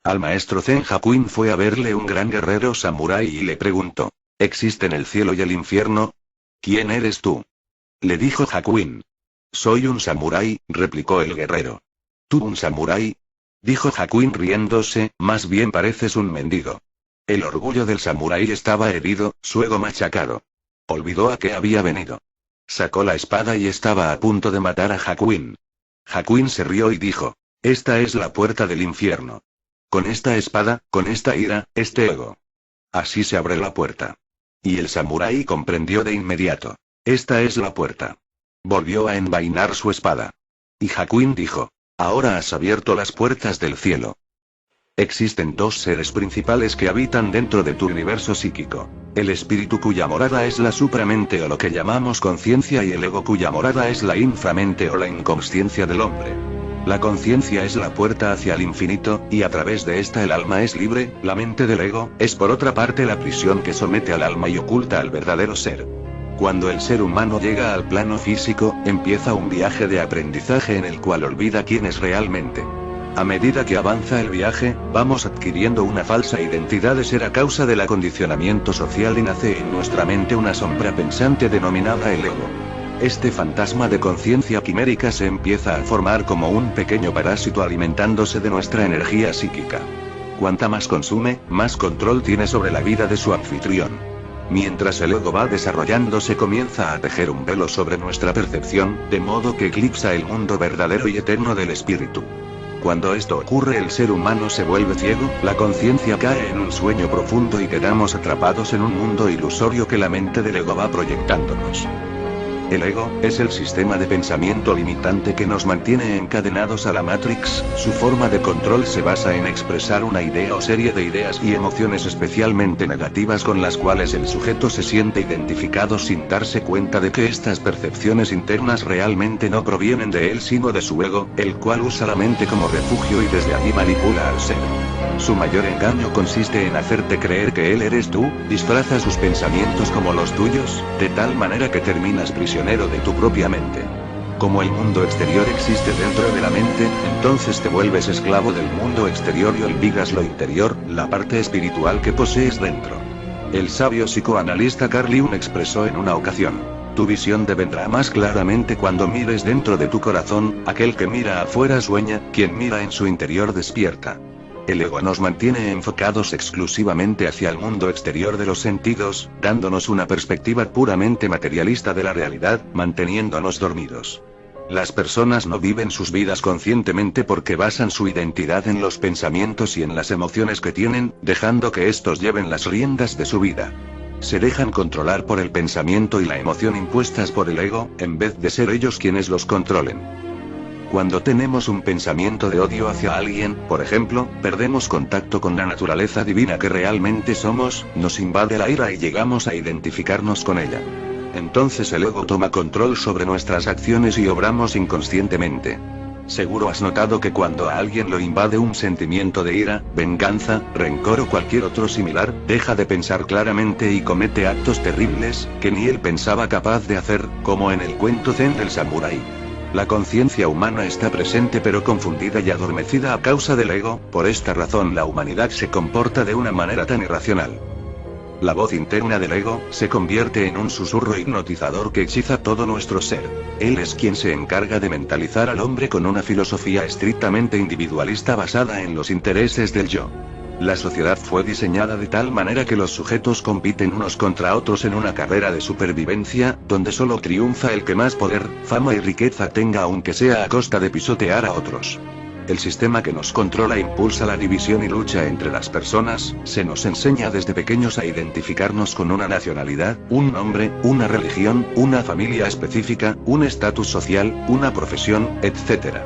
Al maestro Zen Hakuin fue a verle un gran guerrero samurái y le preguntó: ¿existen el cielo y el infierno? ¿Quién eres tú? Le dijo Hakuin. Soy un samurái, replicó el guerrero. ¿Tú un samurái? Dijo Hakuin riéndose, más bien pareces un mendigo. El orgullo del samurái estaba herido, su ego machacado. Olvidó a qué había venido. Sacó la espada y estaba a punto de matar a Hakuin. Hakuin se rió y dijo: esta es la puerta del infierno. Con esta espada, con esta ira, este ego. Así se abre la puerta. Y el samurái comprendió de inmediato. Esta es la puerta. Volvió a envainar su espada. Y Hakuin dijo: ahora has abierto las puertas del cielo. Existen dos seres principales que habitan dentro de tu universo psíquico. El espíritu cuya morada es la supramente o lo que llamamos conciencia y el ego cuya morada es la inframente o la inconsciencia del hombre. La conciencia es la puerta hacia el infinito, y a través de esta el alma es libre, la mente del ego, es por otra parte la prisión que somete al alma y oculta al verdadero ser. Cuando el ser humano llega al plano físico, empieza un viaje de aprendizaje en el cual olvida quién es realmente. A medida que avanza el viaje, vamos adquiriendo una falsa identidad de ser a causa del acondicionamiento social y nace en nuestra mente una sombra pensante denominada el ego. Este fantasma de conciencia quimérica se empieza a formar como un pequeño parásito alimentándose de nuestra energía psíquica. Cuanta más consume, más control tiene sobre la vida de su anfitrión. Mientras el ego va desarrollándose comienza a tejer un velo sobre nuestra percepción, de modo que eclipsa el mundo verdadero y eterno del espíritu. Cuando esto ocurre el ser humano se vuelve ciego, la conciencia cae en un sueño profundo y quedamos atrapados en un mundo ilusorio que la mente del ego va proyectándonos. El ego, es el sistema de pensamiento limitante que nos mantiene encadenados a la Matrix, su forma de control se basa en expresar una idea o serie de ideas y emociones especialmente negativas con las cuales el sujeto se siente identificado sin darse cuenta de que estas percepciones internas realmente no provienen de él sino de su ego, el cual usa la mente como refugio y desde allí manipula al ser. Su mayor engaño consiste en hacerte creer que él eres tú, disfraza sus pensamientos como los tuyos, de tal manera que terminas prisionero de tu propia mente. Como el mundo exterior existe dentro de la mente, entonces te vuelves esclavo del mundo exterior y olvidas lo interior, la parte espiritual que posees dentro. El sabio psicoanalista Carl Jung expresó en una ocasión: tu visión devendrá más claramente cuando mires dentro de tu corazón, aquel que mira afuera sueña, quien mira en su interior despierta. El ego nos mantiene enfocados exclusivamente hacia el mundo exterior de los sentidos, dándonos una perspectiva puramente materialista de la realidad, manteniéndonos dormidos. Las personas no viven sus vidas conscientemente porque basan su identidad en los pensamientos y en las emociones que tienen, dejando que estos lleven las riendas de su vida. Se dejan controlar por el pensamiento y la emoción impuestas por el ego, en vez de ser ellos quienes los controlen. Cuando tenemos un pensamiento de odio hacia alguien, por ejemplo, perdemos contacto con la naturaleza divina que realmente somos, nos invade la ira y llegamos a identificarnos con ella. Entonces el ego toma control sobre nuestras acciones y obramos inconscientemente. Seguro has notado que cuando a alguien lo invade un sentimiento de ira, venganza, rencor o cualquier otro similar, deja de pensar claramente y comete actos terribles, que ni él pensaba capaz de hacer, como en el cuento zen del samurái. La conciencia humana está presente pero confundida y adormecida a causa del ego, por esta razón la humanidad se comporta de una manera tan irracional. La voz interna del ego, se convierte en un susurro hipnotizador que hechiza todo nuestro ser. Él es quien se encarga de mentalizar al hombre con una filosofía estrictamente individualista basada en los intereses del yo. La sociedad fue diseñada de tal manera que los sujetos compiten unos contra otros en una carrera de supervivencia, donde solo triunfa el que más poder, fama y riqueza tenga aunque sea a costa de pisotear a otros. El sistema que nos controla impulsa la división y lucha entre las personas, se nos enseña desde pequeños a identificarnos con una nacionalidad, un nombre, una religión, una familia específica, un estatus social, una profesión, etc.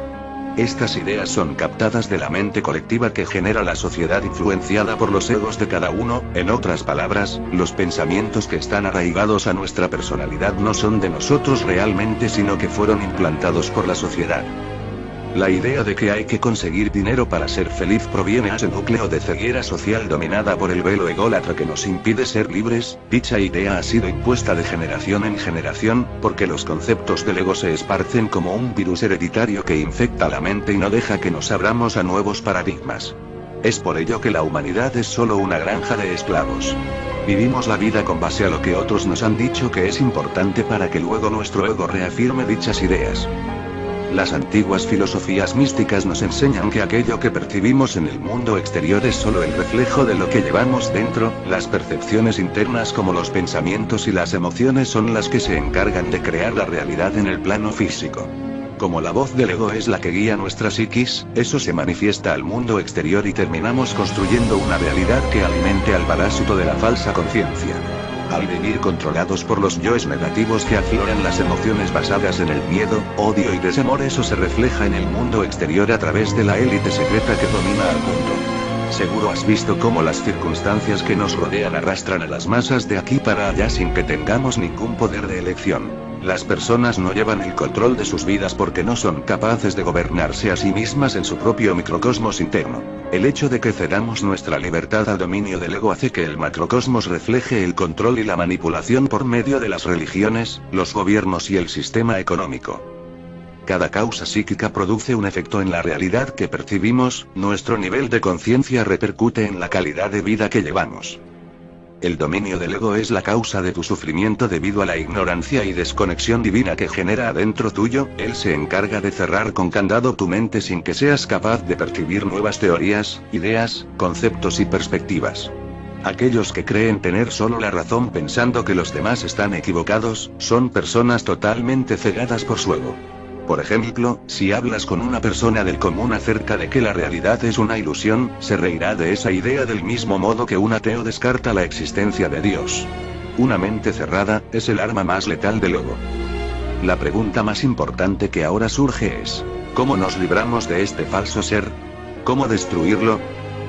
Estas ideas son captadas de la mente colectiva que genera la sociedad influenciada por los egos de cada uno, en otras palabras, los pensamientos que están arraigados a nuestra personalidad no son de nosotros realmente sino que fueron implantados por la sociedad. La idea de que hay que conseguir dinero para ser feliz proviene de ese núcleo de ceguera social dominada por el velo ególatra que nos impide ser libres. Dicha idea ha sido impuesta de generación en generación, porque los conceptos del ego se esparcen como un virus hereditario que infecta la mente y no deja que nos abramos a nuevos paradigmas. Es por ello que la humanidad es solo una granja de esclavos. Vivimos la vida con base a lo que otros nos han dicho que es importante para que luego nuestro ego reafirme dichas ideas. Las antiguas filosofías místicas nos enseñan que aquello que percibimos en el mundo exterior es solo el reflejo de lo que llevamos dentro, las percepciones internas como los pensamientos y las emociones son las que se encargan de crear la realidad en el plano físico. Como la voz del ego es la que guía nuestra psiquis, eso se manifiesta al mundo exterior y terminamos construyendo una realidad que alimente al parásito de la falsa conciencia. Al vivir controlados por los yoes negativos que afloran las emociones basadas en el miedo, odio y desamor, eso se refleja en el mundo exterior a través de la élite secreta que domina al mundo. Seguro has visto cómo las circunstancias que nos rodean arrastran a las masas de aquí para allá sin que tengamos ningún poder de elección. Las personas no llevan el control de sus vidas porque no son capaces de gobernarse a sí mismas en su propio microcosmos interno. El hecho de que cedamos nuestra libertad al dominio del ego hace que el macrocosmos refleje el control y la manipulación por medio de las religiones, los gobiernos y el sistema económico. Cada causa psíquica produce un efecto en la realidad que percibimos, nuestro nivel de conciencia repercute en la calidad de vida que llevamos. El dominio del ego es la causa de tu sufrimiento debido a la ignorancia y desconexión divina que genera adentro tuyo. Él se encarga de cerrar con candado tu mente sin que seas capaz de percibir nuevas teorías, ideas, conceptos y perspectivas. Aquellos que creen tener solo la razón pensando que los demás están equivocados, son personas totalmente cegadas por su ego. Por ejemplo, si hablas con una persona del común acerca de que la realidad es una ilusión, se reirá de esa idea del mismo modo que un ateo descarta la existencia de Dios. Una mente cerrada es el arma más letal del ego. La pregunta más importante que ahora surge es: ¿cómo nos libramos de este falso ser? ¿Cómo destruirlo?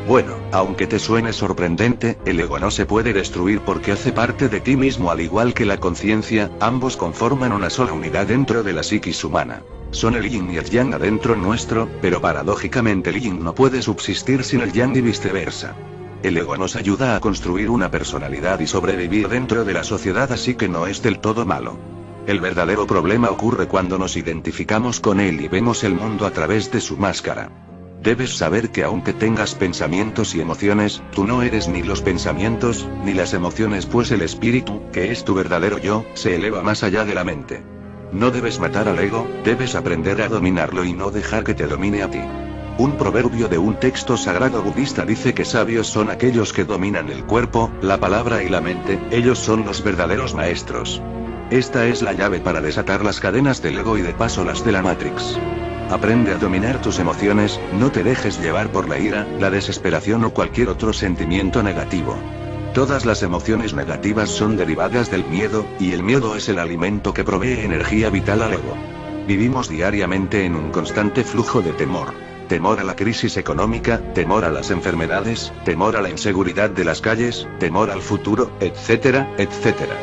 Bueno, aunque te suene sorprendente, el ego no se puede destruir porque hace parte de ti mismo al igual que la conciencia, ambos conforman una sola unidad dentro de la psiquis humana. Son el yin y el yang adentro nuestro, pero paradójicamente el yin no puede subsistir sin el yang y viceversa. El ego nos ayuda a construir una personalidad y sobrevivir dentro de la sociedad, así que no es del todo malo. El verdadero problema ocurre cuando nos identificamos con él y vemos el mundo a través de su máscara. Debes saber que aunque tengas pensamientos y emociones, tú no eres ni los pensamientos, ni las emociones, pues el espíritu, que es tu verdadero yo, se eleva más allá de la mente. No debes matar al ego, debes aprender a dominarlo y no dejar que te domine a ti. Un proverbio de un texto sagrado budista dice que sabios son aquellos que dominan el cuerpo, la palabra y la mente, ellos son los verdaderos maestros. Esta es la llave para desatar las cadenas del ego y de paso las de la Matrix. Aprende a dominar tus emociones, no te dejes llevar por la ira, la desesperación o cualquier otro sentimiento negativo. Todas las emociones negativas son derivadas del miedo, y el miedo es el alimento que provee energía vital al ego. Vivimos diariamente en un constante flujo de temor. Temor a la crisis económica, temor a las enfermedades, temor a la inseguridad de las calles, temor al futuro, etcétera, etcétera.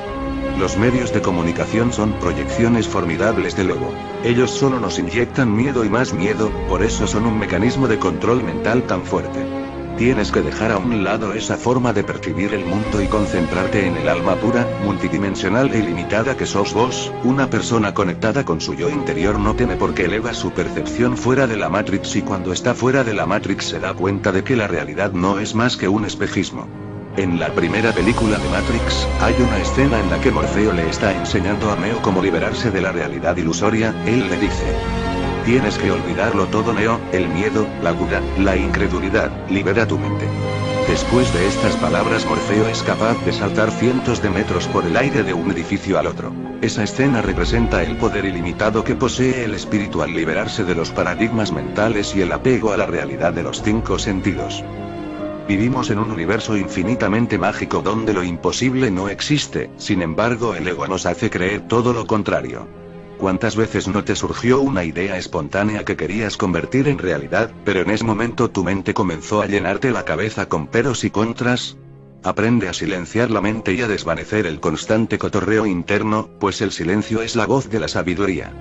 Los medios de comunicación son proyecciones formidables del ego. Ellos solo nos inyectan miedo y más miedo, por eso son un mecanismo de control mental tan fuerte. Tienes que dejar a un lado esa forma de percibir el mundo y concentrarte en el alma pura, multidimensional e ilimitada que sos vos. Una persona conectada con su yo interior no teme porque eleva su percepción fuera de la Matrix, y cuando está fuera de la Matrix se da cuenta de que la realidad no es más que un espejismo. En la primera película de Matrix, hay una escena en la que Morfeo le está enseñando a Neo cómo liberarse de la realidad ilusoria. Él le dice: tienes que olvidarlo todo, Neo, el miedo, la duda, la incredulidad, libera tu mente. Después de estas palabras, Morfeo es capaz de saltar cientos de metros por el aire de un edificio al otro. Esa escena representa el poder ilimitado que posee el espíritu al liberarse de los paradigmas mentales y el apego a la realidad de los 5 sentidos. Vivimos en un universo infinitamente mágico donde lo imposible no existe, sin embargo el ego nos hace creer todo lo contrario. ¿Cuántas veces no te surgió una idea espontánea que querías convertir en realidad, pero en ese momento tu mente comenzó a llenarte la cabeza con peros y contras? Aprende a silenciar la mente y a desvanecer el constante cotorreo interno, pues el silencio es la voz de la sabiduría.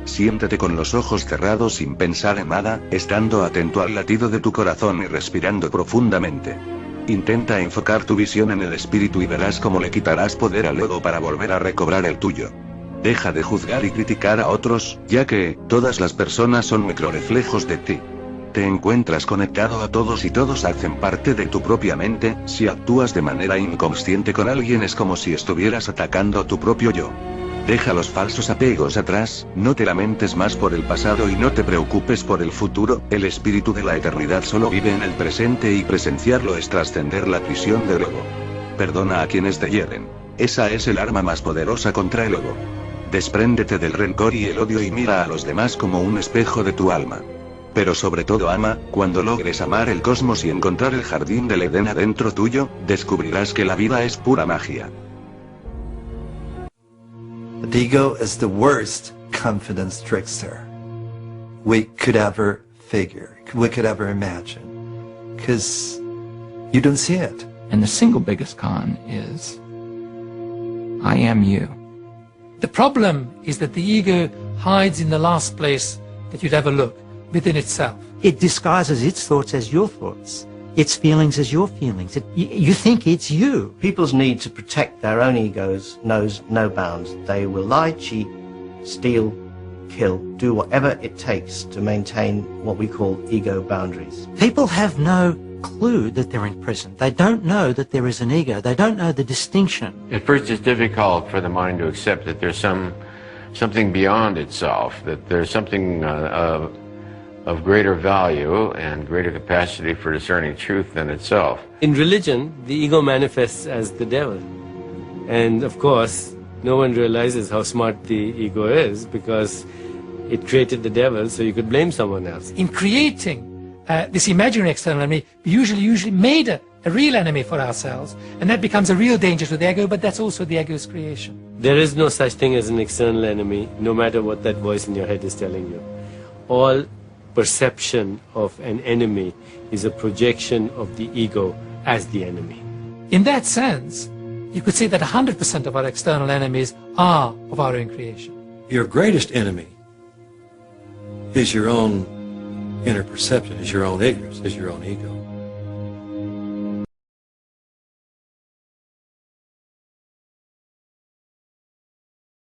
Siéntate con los ojos cerrados sin pensar en nada, estando atento al latido de tu corazón y respirando profundamente. Intenta enfocar tu visión en el espíritu y verás cómo le quitarás poder al ego para volver a recobrar el tuyo. Deja de juzgar y criticar a otros, ya que todas las personas son microreflejos de ti. Te encuentras conectado a todos y todos hacen parte de tu propia mente. Si actúas de manera inconsciente con alguien es como si estuvieras atacando a tu propio yo. Deja los falsos apegos atrás, no te lamentes más por el pasado y no te preocupes por el futuro. El espíritu de la eternidad solo vive en el presente y presenciarlo es trascender la prisión del ego. Perdona a quienes te hieren. Esa es el arma más poderosa contra el ego. Despréndete del rencor y el odio y mira a los demás como un espejo de tu alma. Pero sobre todo ama. Cuando logres amar el cosmos y encontrar el jardín del Edén adentro tuyo, descubrirás que la vida es pura magia. The ego is the worst confidence trickster we could ever figure, we could ever imagine. Because you don't see it. And the single biggest con is, I am you. The problem is that the ego hides in the last place that you'd ever look, within itself. It disguises its thoughts as your thoughts, its feelings as your feelings. You think it's you. People's need to protect their own egos knows no bounds. They will lie, cheat, steal, kill, do whatever it takes to maintain what we call ego boundaries. People have no clue that they're in prison. They don't know that there is an ego. They don't know the distinction. At first it's difficult for the mind to accept that there's something beyond itself, that there's something of greater value and greater capacity for discerning truth than itself. In religion, the ego manifests as the devil. And of course, no one realizes how smart the ego is because it created the devil so you could blame someone else. In creating this imaginary external enemy, we usually made a real enemy for ourselves, and that becomes a real danger to the ego, but that's also the ego's creation. There is no such thing as an external enemy, no matter what that voice in your head is telling you. All perception of an enemy is a projection of the ego as the enemy. In that sense, you could say that 100% of our external enemies are of our own creation. Your greatest enemy is your own inner perception, is your own ignorance, is your own ego.